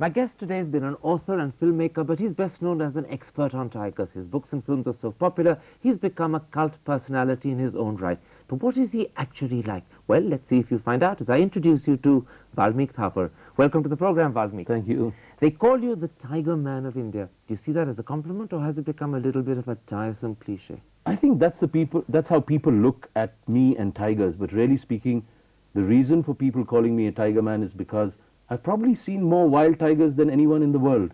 My guest today has been an author and filmmaker, but he's best known as an expert on tigers. His books and films are so popular, he's become a cult personality in his own right. But what is he actually like? Well, let's see if you find out as I introduce you to Valmik Thapar. Welcome to the program, Valmik. Thank you. They call you the Tiger Man of India. Do you see that as a compliment, or has it become a little bit of a tiresome cliche? I think that's how people look at me and tigers, but really speaking, the reason for people calling me a tiger man is because I've probably seen more wild tigers than anyone in the world.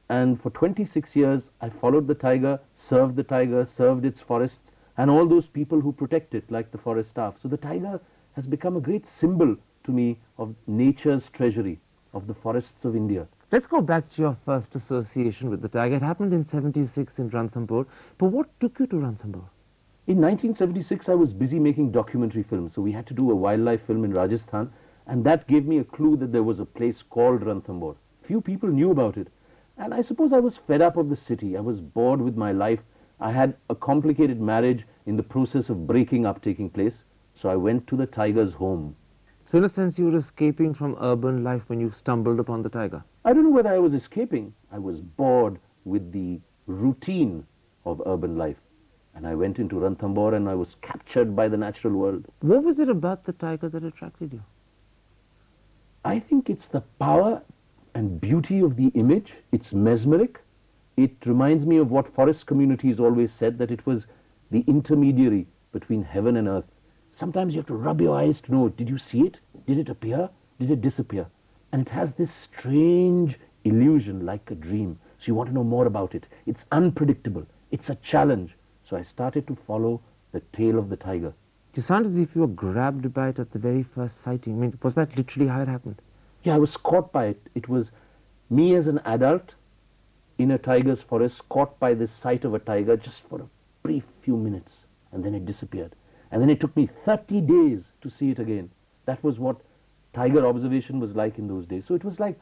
And for 26 years, I followed the tiger, served its forests, and all those people who protect it, like the forest staff. So the tiger has become a great symbol to me of nature's treasury, of the forests of India. Let's go back to your first association with the tiger. It happened in '76 in Ranthambore. But what took you to Ranthambore? In 1976, I was busy making documentary films, so we had to do a wildlife film in Rajasthan, and that gave me a clue that there was a place called Ranthambore. Few people knew about it, and I suppose I was fed up of the city. I was bored with my life. I had a complicated marriage in the process of breaking up taking place, so I went to the tiger's home. So in a sense, you were escaping from urban life when you stumbled upon the tiger. I don't know whether I was escaping. I was bored with the routine of urban life. And I went into Ranthambore and I was captured by the natural world. What was it about the tiger that attracted you? I think it's the power and beauty of the image. It's mesmeric. It reminds me of what forest communities always said, that it was the intermediary between heaven and earth. Sometimes you have to rub your eyes to know, did you see it? Did it appear? Did it disappear? And it has this strange illusion like a dream. So you want to know more about it. It's unpredictable. It's a challenge. So I started to follow the tail of the tiger. You sound as if you were grabbed by it at the very first sighting. I mean, was that literally how it happened? Yeah, I was caught by it. It was me as an adult in a tiger's forest, caught by this sight of a tiger just for a brief few minutes. And then it disappeared. And then it took me 30 days to see it again. That was what tiger observation was like in those days. So it was like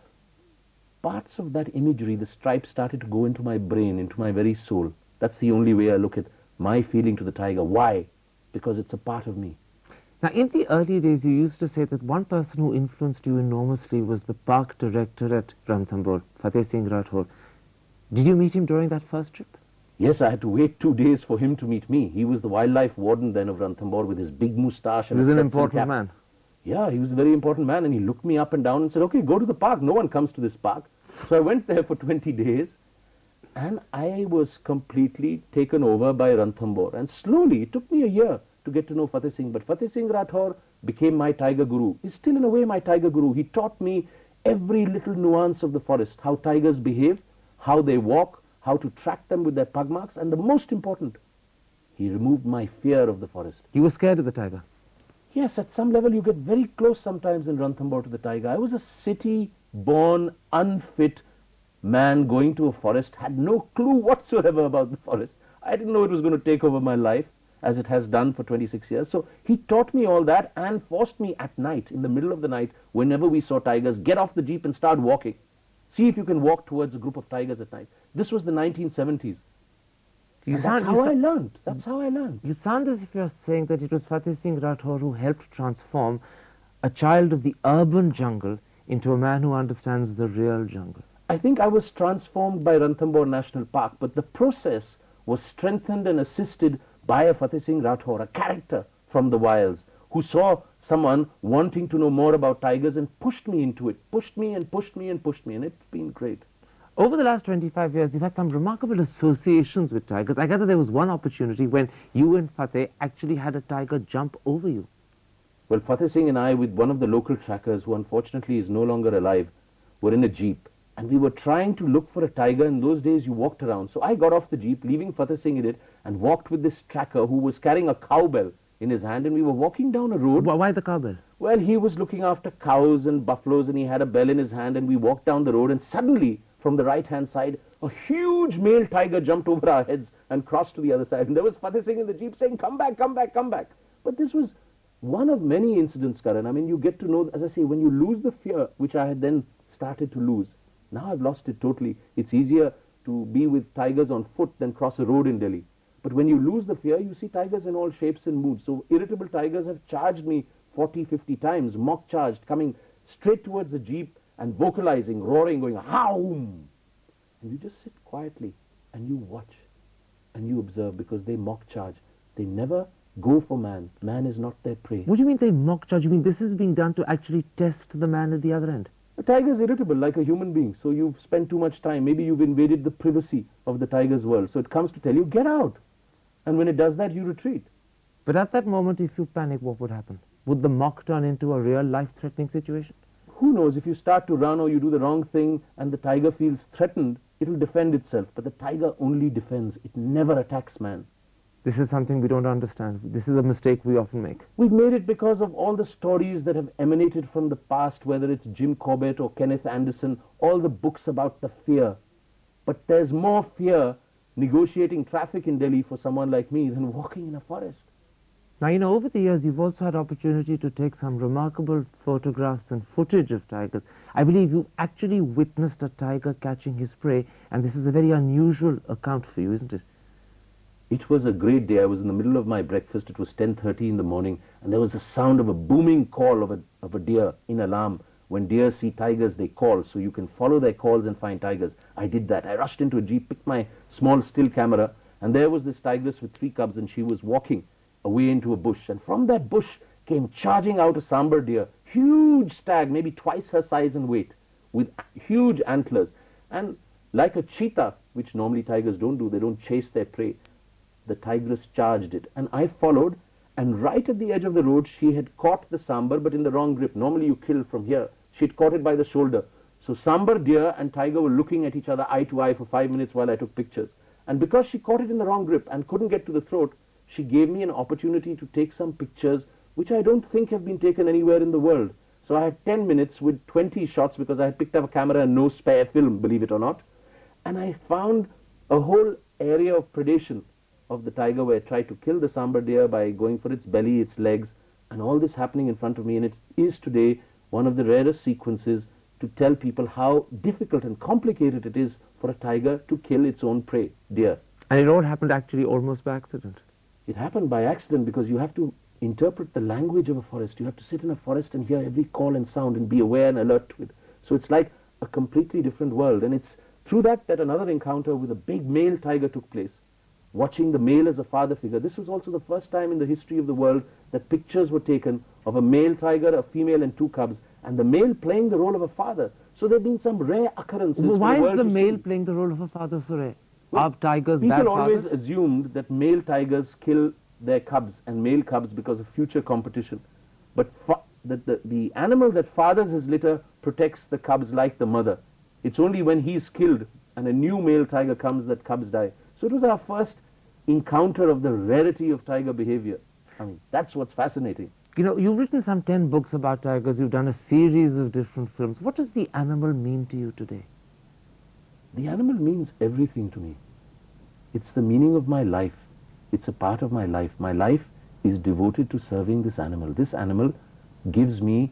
parts of that imagery, the stripes started to go into my brain, into my very soul. That's the only way I look at my feeling to the tiger. Why? Because it's a part of me. Now, in the early days, you used to say that one person who influenced you enormously was the park director at Ranthambore, Fateh Singh Rathore. Did you meet him during that first trip? Yes, I had to wait 2 days for him to meet me. He was the wildlife warden then of Ranthambore with his big moustache. And he was an important man. Yeah, he was a very important man, and he looked me up and down and said, okay, go to the park. No one comes to this park. So I went there for 20 days. And I was completely taken over by Ranthambore. And slowly, it took me a year to get to know Fateh Singh. But Fateh Singh Rathore became my tiger guru. He's still in a way my tiger guru. He taught me every little nuance of the forest, how tigers behave, how they walk, how to track them with their pug marks. And the most important, he removed my fear of the forest. You were scared of the tiger? Yes, at some level you get very close sometimes in Ranthambore to the tiger. I was a city-born, unfit man going to a forest, had no clue whatsoever about the forest. I didn't know it was going to take over my life, as it has done for 26 years. So he taught me all that and forced me at night, in the middle of the night, whenever we saw tigers, get off the jeep and start walking. See if you can walk towards a group of tigers at night. This was the 1970s. That's how I learned. That's how I learned. You sound as if you're saying that it was Fateh Singh Rathore who helped transform a child of the urban jungle into a man who understands the real jungle. I think I was transformed by Ranthambore National Park, but the process was strengthened and assisted by a Fateh Singh Rathore, a character from the wilds, who saw someone wanting to know more about tigers and pushed me into it, pushed me and pushed me and pushed me, and it's been great. Over the last 25 years, you've had some remarkable associations with tigers. I gather there was one opportunity when you and Fateh actually had a tiger jump over you. Well, Fateh Singh and I, with one of the local trackers, who unfortunately is no longer alive, were in a jeep. And we were trying to look for a tiger. In those days, you walked around. So I got off the jeep, leaving Fateh Singh in it, and walked with this tracker who was carrying a cowbell in his hand. And we were walking down a road. Why the cowbell? Well, he was looking after cows and buffaloes, and he had a bell in his hand. And we walked down the road, and suddenly, from the right-hand side, a huge male tiger jumped over our heads and crossed to the other side. And there was Fateh Singh in the jeep saying, come back, come back, come back. But this was one of many incidents, Karan. I mean, you get to know, as I say, when you lose the fear, which I had then started to lose, now I've lost it totally. It's easier to be with tigers on foot than cross a road in Delhi. But when you lose the fear, you see tigers in all shapes and moods. So irritable tigers have charged me 40, 50 times, mock charged, coming straight towards the jeep and vocalizing, roaring, going, houm. And you just sit quietly and you watch and you observe, because they mock charge. They never go for man. Man is not their prey. What do you mean they mock charge? You mean this is being done to actually test the man at the other end? A tiger is irritable like a human being, so you've spent too much time. Maybe you've invaded the privacy of the tiger's world. So it comes to tell you, get out. And when it does that, you retreat. But at that moment, if you panic, what would happen? Would the mock turn into a real life-threatening situation? Who knows, if you start to run or you do the wrong thing and the tiger feels threatened, it will defend itself. But the tiger only defends. It never attacks man. This is something we don't understand. This is a mistake we often make. We've made it because of all the stories that have emanated from the past, whether it's Jim Corbett or Kenneth Anderson, all the books about the fear. But there's more fear negotiating traffic in Delhi for someone like me than walking in a forest. Now, you know, over the years, you've also had opportunity to take some remarkable photographs and footage of tigers. I believe you actually witnessed a tiger catching his prey, and this is a very unusual account for you, isn't it? It was a great day. I was in the middle of my breakfast. It was 10:30 in the morning, and there was the sound of a booming call of a deer in alarm. When deer see tigers, they call, so you can follow their calls and find tigers. I did that. I rushed into a jeep, picked my small still camera, and there was this tigress with 3 cubs, and she was walking away into a bush, and from that bush came charging out a sambar deer, huge stag, maybe twice her size and weight, with huge antlers. And like a cheetah, which normally tigers don't do, they don't chase their prey, the tigress charged it, and I followed, and right at the edge of the road she had caught the sambar, but in the wrong grip. Normally you kill from here. She had caught it by the shoulder. So sambar deer and tiger were looking at each other eye to eye for 5 minutes while I took pictures. And because she caught it in the wrong grip and couldn't get to the throat, she gave me an opportunity to take some pictures which I don't think have been taken anywhere in the world. So I had 10 minutes with 20 shots, because I had picked up a camera and no spare film, believe it or not. And I found a whole area of predation of the tiger where it tried to kill the sambar deer by going for its belly, its legs, and all this happening in front of me. And it is today one of the rarest sequences to tell people how difficult and complicated it is for a tiger to kill its own prey, deer. And it all happened actually almost by accident. It happened by accident because you have to interpret the language of a forest. You have to sit in a forest and hear every call and sound and be aware and alert to it. So it's like a completely different world. And it's through that another encounter with a big male tiger took place. Watching the male as a father figure. This was also the first time in the history of the world that pictures were taken of a male tiger, a female and 2 cubs, and the male playing the role of a father. So there have been some rare occurrences. Why is the male playing the role of a father so rare? Are tigers bad People always fathers? assumed that male tigers kill their cubs and male cubs because of future competition. But the animal that fathers his litter protects the cubs like the mother. It's only when he's killed and a new male tiger comes that cubs die. So it was our first encounter of the rarity of tiger behavior. I mean, that's what's fascinating. You know, you've written some 10 books about tigers. You've done a series of different films. What does the animal mean to you today? The animal means everything to me. It's the meaning of my life. It's a part of my life. My life is devoted to serving this animal. This animal gives me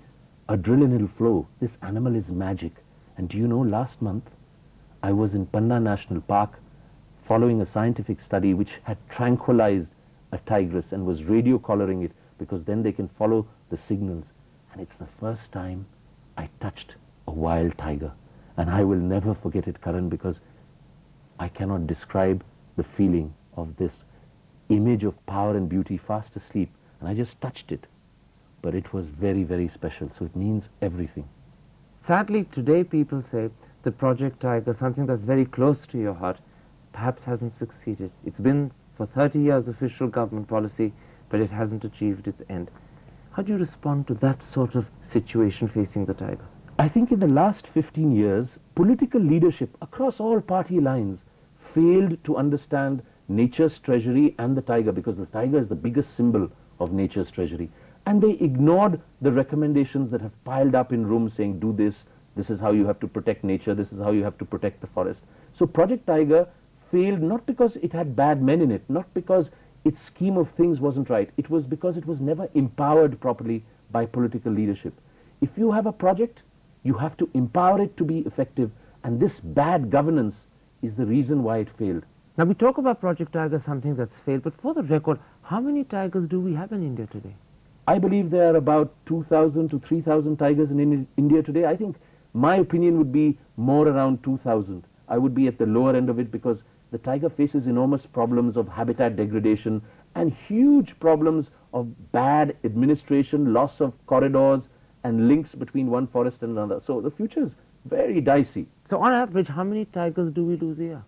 adrenaline flow. This animal is magic. And do you know, last month I was in Panna National Park following a scientific study which had tranquilized a tigress and was radio collaring it, because then they can follow the signals. And it's the first time I touched a wild tiger. And I will never forget it, Karan, because I cannot describe the feeling of this image of power and beauty fast asleep. And I just touched it. But it was very, very special. So it means everything. Sadly, today people say that Project Tiger, something that's very close to your heart, perhaps hasn't succeeded. It's been for 30 years official government policy, but it hasn't achieved its end. How do you respond to that sort of situation facing the tiger? I think in the last 15 years, political leadership across all party lines failed to understand nature's treasury and the tiger, because the tiger is the biggest symbol of nature's treasury. And they ignored the recommendations that have piled up in rooms saying, do this, this is how you have to protect nature, this is how you have to protect the forest. So Project Tiger failed not because it had bad men in it, not because its scheme of things wasn't right. It was because it was never empowered properly by political leadership. If you have a project, you have to empower it to be effective, and this bad governance is the reason why it failed. Now, we talk about Project Tiger, something that's failed, but for the record, how many tigers do we have in India today? I believe there are about 2,000 to 3,000 tigers in India today. I think my opinion would be more around 2000. I would be at the lower end of it because the tiger faces enormous problems of habitat degradation and huge problems of bad administration, loss of corridors and links between one forest and another. So the future is very dicey. So on average, how many tigers do we lose a year?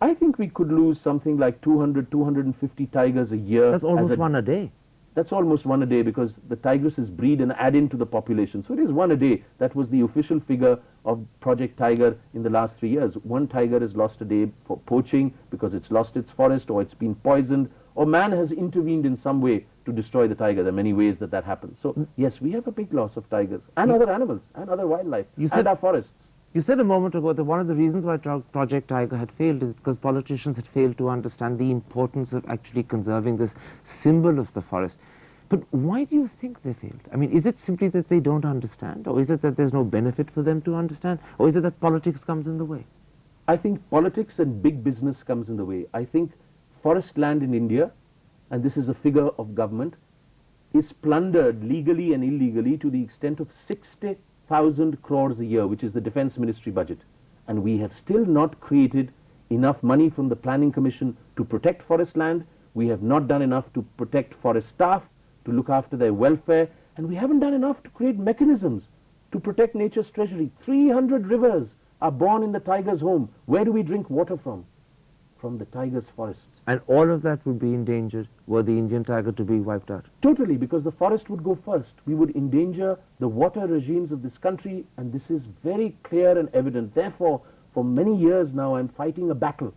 I think we could lose something like 200, 250 tigers a year. That's almost one a day. That's almost one a day because the tigresses breed and add into the population. So it is one a day. That was the official figure of Project Tiger in the last 3 years. One tiger is lost a day for poaching because it's lost its forest or it's been poisoned or man has intervened in some way to destroy the tiger. There are many ways that happens. So yes, we have a big loss of tigers and other animals and other wildlife and our forests. You said a moment ago that one of the reasons why Project Tiger had failed is because politicians had failed to understand the importance of actually conserving this symbol of the forest. But why do you think they failed? I mean, is it simply that they don't understand? Or is it that there's no benefit for them to understand? Or is it that politics comes in the way? I think politics and big business comes in the way. I think forest land in India, and this is a figure of government, is plundered legally and illegally to the extent of 60,000 crores a year, which is the Defense Ministry budget. And we have still not created enough money from the Planning Commission to protect forest land. We have not done enough to protect forest staff, to look after their welfare, and we haven't done enough to create mechanisms to protect nature's treasury. 300 rivers are born in the tiger's home. Where do we drink water from? From the tiger's forests. And all of that would be endangered were the Indian tiger to be wiped out. Totally, because the forest would go first. We would endanger the water regimes of this country, and this is very clear and evident. Therefore, for many years now, I'm fighting a battle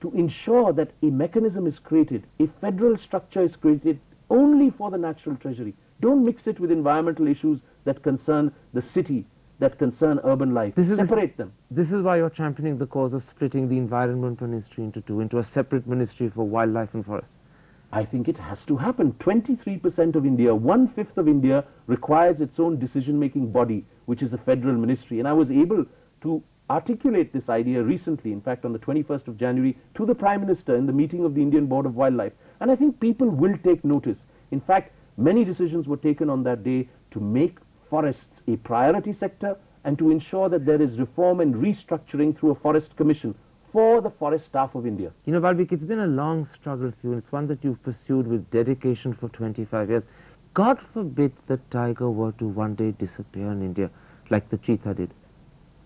to ensure that a mechanism is created, a federal structure is created only for the natural treasury. Don't mix it with environmental issues that concern the city, that concern urban life. Separate them. This is why you're championing the cause of splitting the environment ministry into two, into a separate ministry for wildlife and forests. I think it has to happen. 23% of India, 1/5 of India requires its own decision-making body, which is a federal ministry. And I was able to articulate this idea recently, in fact on the 21st of January, to the Prime Minister in the meeting of the Indian Board of Wildlife. And I think people will take notice. In fact, many decisions were taken on that day to make forests a priority sector and to ensure that there is reform and restructuring through a forest commission for the forest staff of India. You know, Valmik, it's been a long struggle for you, and it's one that you've pursued with dedication for 25 years. God forbid the tiger were to one day disappear in India, like the cheetah did.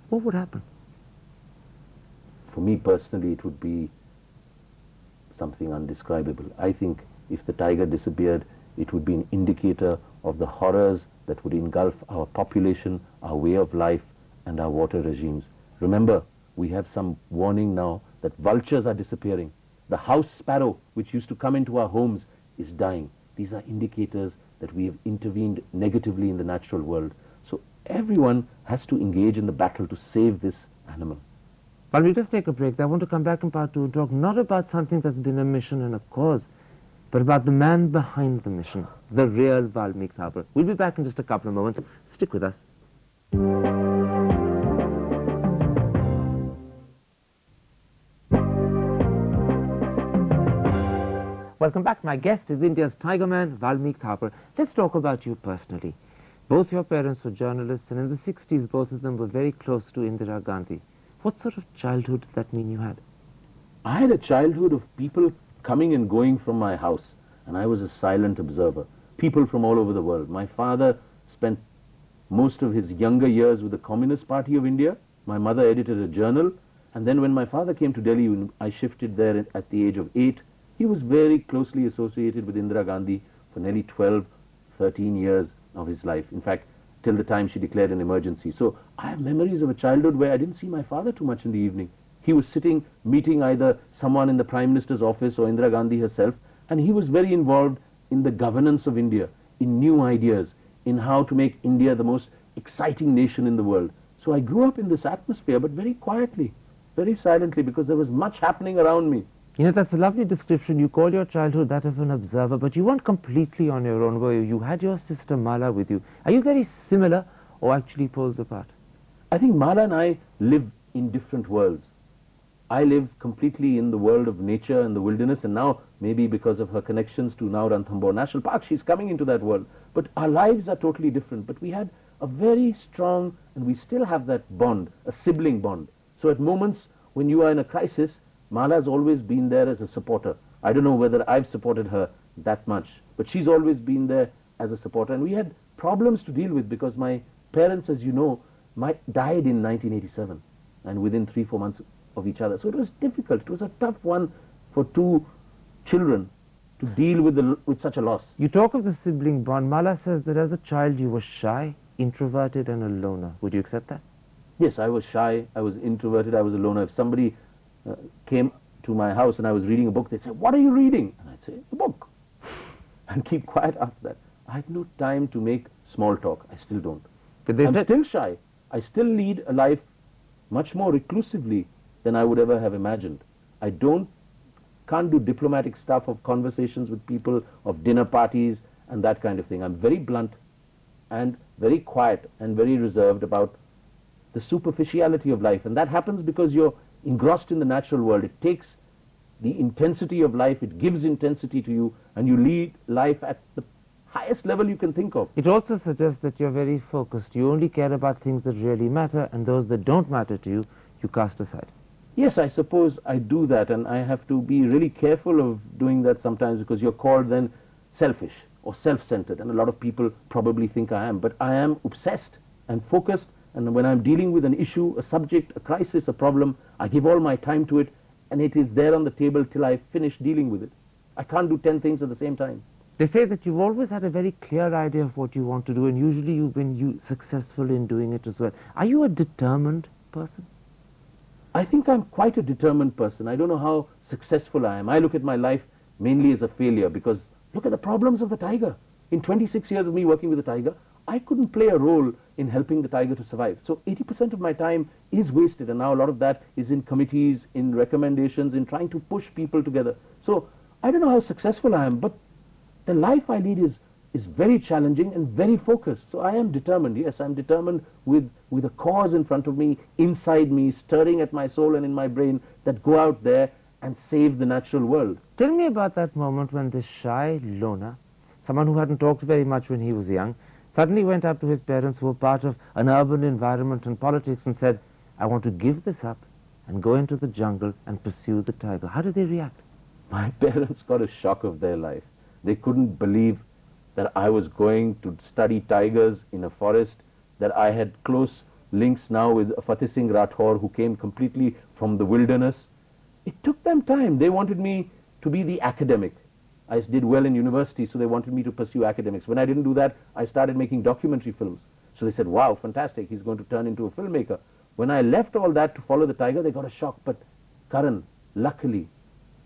What would happen? For me personally, it would be something undescribable. I think if the tiger disappeared, it would be an indicator of the horrors that would engulf our population, our way of life, and our water regimes. Remember, we have some warning now that vultures are disappearing. The house sparrow, which used to come into our homes, is dying. These are indicators that we have intervened negatively in the natural world. So everyone has to engage in the battle to save this animal. But we'll just take a break. I want to come back in part two and talk not about something that's been a mission and a cause, but about the man behind the mission, the real Valmik Thapar. We'll be back in just a couple of moments. Stick with us. Welcome back. My guest is India's tiger man, Valmik Thapar. Let's talk about you personally. Both your parents were journalists, and in the 60s, both of them were very close to Indira Gandhi. What sort of childhood does that mean you had? I had a childhood of people coming and going from my house, and I was a silent observer. People from all over the world. My father spent most of his younger years with the Communist Party of India. My mother edited a journal, and then when my father came to Delhi, when I shifted there at the age of 8, he was very closely associated with Indira Gandhi for nearly 12, 13 years of his life. In fact, till the time she declared an emergency. So I have memories of a childhood where I didn't see my father too much in the evening. He was sitting, meeting either someone in the Prime Minister's office or Indira Gandhi herself, and he was very involved in the governance of India, in new ideas, in how to make India the most exciting nation in the world. So I grew up in this atmosphere, but very quietly, very silently, because there was much happening around me. You know, that's a lovely description. You call your childhood that of an observer, but you weren't completely on your own, were you? You had your sister Mala with you. Are you very similar or actually poles apart? I think Mala and I live in different worlds. I live completely in the world of nature and the wilderness, and now, maybe because of her connections to now Ranthambore National Park, she's coming into that world. But our lives are totally different. But we had a very strong, and we still have that bond, a sibling bond. So at moments when you are in a crisis, Mala's always been there as a supporter. I don't know whether I've supported her that much, but she's always been there as a supporter. And we had problems to deal with because my parents, as you know, died in 1987, and within 3-4 months of each other. So it was difficult. It was a tough one for two children to deal with such a loss. You talk of the sibling bond. Mala says that as a child you were shy, introverted and a loner. Would you accept that? Yes, I was shy, I was introverted, I was a loner. If somebody came to my house and I was reading a book, they'd say, "What are you reading?" And I'd say, "A book." And keep quiet after that. I had no time to make small talk. I still don't. I'm still shy. I still lead a life much more reclusively than I would ever have imagined. I can't do diplomatic stuff of conversations with people, of dinner parties and that kind of thing. I'm very blunt and very quiet and very reserved about the superficiality of life. And that happens because you're engrossed in the natural world. It takes the intensity of life, it gives intensity to you, and you lead life at the highest level you can think of. It also suggests that you're very focused. You only care about things that really matter, and those that don't matter to you, you cast aside. Yes, I suppose I do that, and I have to be really careful of doing that sometimes because you're called then selfish or self-centered, and a lot of people probably think I am. But I am obsessed and focused, and when I'm dealing with an issue, a subject, a crisis, a problem, I give all my time to it, and it is there on the table till I finish dealing with it. I can't do 10 things at the same time. They say that you've always had a very clear idea of what you want to do, and usually you've been successful in doing it as well. Are you a determined person? I think I'm quite a determined person. I don't know how successful I am. I look at my life mainly as a failure because look at the problems of the tiger. In 26 years of me working with the tiger, I couldn't play a role in helping the tiger to survive. So 80% of my time is wasted, and now a lot of that is in committees, in recommendations, in trying to push people together. So I don't know how successful I am, but the life I lead is very challenging and very focused. So I am determined. Yes, I'm determined with a cause in front of me, inside me, stirring at my soul and in my brain, that go out there and save the natural world. Tell me about that moment when this shy loner, someone who hadn't talked very much when he was young, suddenly went up to his parents who were part of an urban environment and politics and said, "I want to give this up and go into the jungle and pursue the tiger." How did they react? My parents got a shock of their life. They couldn't believe that I was going to study tigers in a forest, that I had close links now with Fateh Singh Rathore, who came completely from the wilderness. It took them time. They wanted me to be the academic. I did well in university, so they wanted me to pursue academics. When I didn't do that, I started making documentary films. So they said, "Wow, fantastic, he's going to turn into a filmmaker." When I left all that to follow the tiger, they got a shock. But Karan, luckily,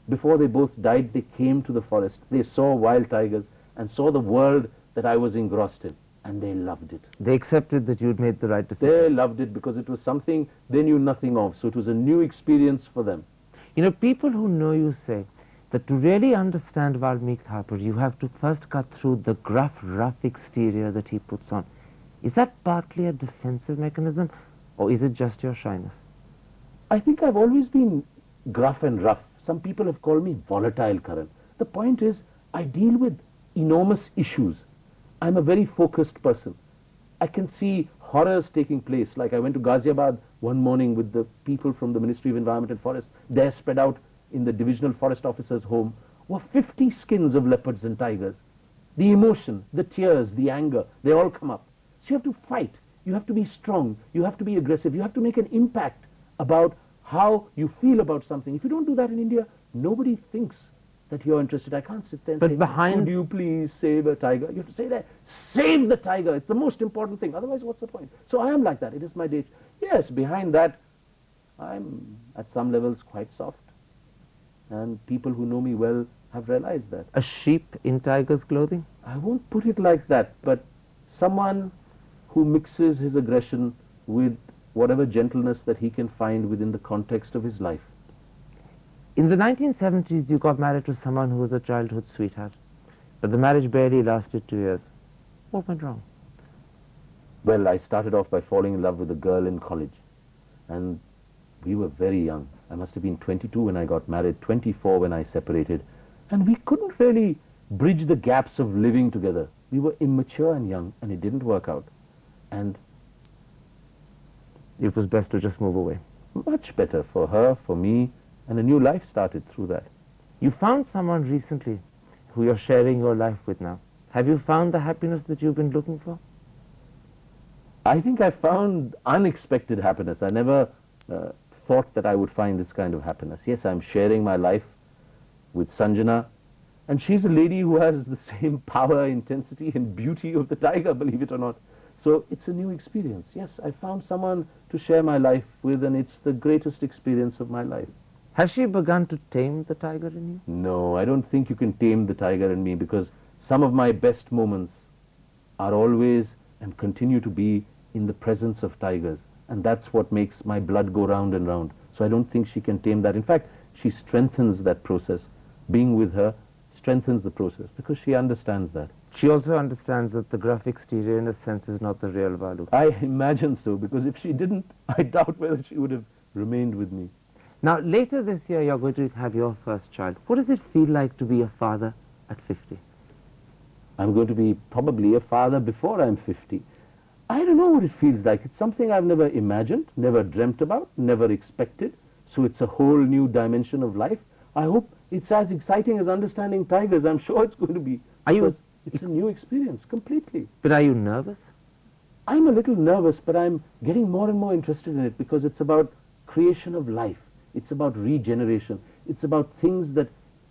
before they both died, they came to the forest. They saw wild tigers and saw the world that I was engrossed in, and they loved it. They accepted that you'd made the right decision. They loved it because it was something they knew nothing of, so it was a new experience for them. You know, people who know you say that to really understand Valmik Thapar, you have to first cut through the gruff, rough exterior that he puts on. Is that partly a defensive mechanism, or is it just your shyness? I think I've always been gruff and rough. Some people have called me volatile, Karan. The point is, I deal with enormous issues. I'm a very focused person. I can see horrors taking place. Like I went to Ghaziabad one morning with the people from the Ministry of Environment and Forest. They're spread out in the divisional forest officer's home were 50 skins of leopards and tigers. The emotion, the tears, the anger, they all come up. So you have to fight. You have to be strong. You have to be aggressive. You have to make an impact about how you feel about something. If you don't do that in India, nobody thinks that you're interested. I can't sit there and say, "Could you please save a tiger?" You have to say that, "Save the tiger." It's the most important thing. Otherwise, what's the point? So I am like that. It is my nature. Yes, behind that, I'm at some levels quite soft. And people who know me well have realized that. A sheep in tiger's clothing? I won't put it like that, but someone who mixes his aggression with whatever gentleness that he can find within the context of his life. In the 1970s, you got married to someone who was a childhood sweetheart, but the marriage barely lasted 2 years. What went wrong? Well, I started off by falling in love with a girl in college, and we were very young. I must have been 22 when I got married, 24 when I separated, and we couldn't really bridge the gaps of living together. We were immature and young, and it didn't work out. and It was best to just move away. much better for her, for me, and a new life started through that. You found someone recently who you're sharing your life with now. Have you found the happiness that you've been looking for? I think I found unexpected happiness. I never thought that I would find this kind of happiness. Yes, I'm sharing my life with Sanjana, and she's a lady who has the same power, intensity, and beauty of the tiger, believe it or not. So it's a new experience. Yes, I found someone to share my life with, and it's the greatest experience of my life. Has she begun to tame the tiger in you? No, I don't think you can tame the tiger in me, because some of my best moments are always and continue to be in the presence of tigers. And that's what makes my blood go round and round. So I don't think she can tame that. In fact, she strengthens that process. Being with her strengthens the process because she understands that. She also understands that the gruff exterior, in a sense, is not the real Valu. I imagine so, because if she didn't, I doubt whether she would have remained with me. Now, later this year, you're going to have your first child. What does it feel like to be a father at 50? I'm going to be probably a father before I'm 50. I don't know what it feels like. It's something I've never imagined, never dreamt about, never expected. So it's a whole new dimension of life. I hope it's as exciting as understanding tigers. I'm sure it's going to be. It's a new experience, completely. But are you nervous? I'm a little nervous, but I'm getting more and more interested in it because it's about creation of life. It's about regeneration. It's about things that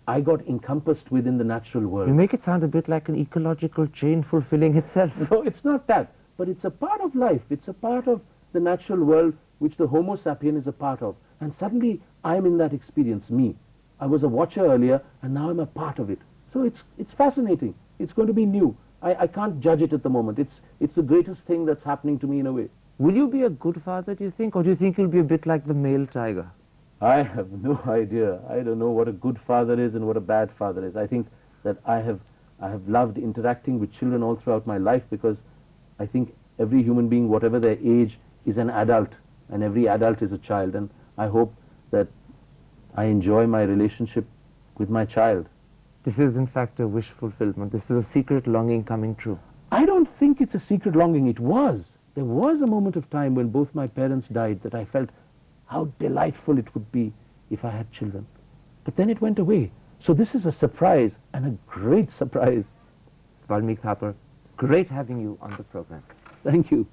I got encompassed within the natural world. You make it sound a bit like an ecological chain fulfilling itself. No, it's not that. But it's a part of life. It's a part of the natural world which the Homo sapien is a part of. And suddenly, I'm in that experience, me. I was a watcher earlier, and now I'm a part of it. So it's fascinating. It's going to be new. I can't judge it at the moment. It's the greatest thing that's happening to me in a way. Will you be a good father, do you think? Or do you think you'll be a bit like the male tiger? I have no idea. I don't know what a good father is and what a bad father is. I think that I have loved interacting with children all throughout my life, because I think every human being, whatever their age, is an adult, and every adult is a child. And I hope that I enjoy my relationship with my child. This is, in fact, a wish fulfillment. This is a secret longing coming true. I don't think it's a secret longing. It was. There was a moment of time when both my parents died that I felt how delightful it would be if I had children. But then it went away. So this is a surprise, and a great surprise. Valmik Thapar, great having you on the program. Thank you.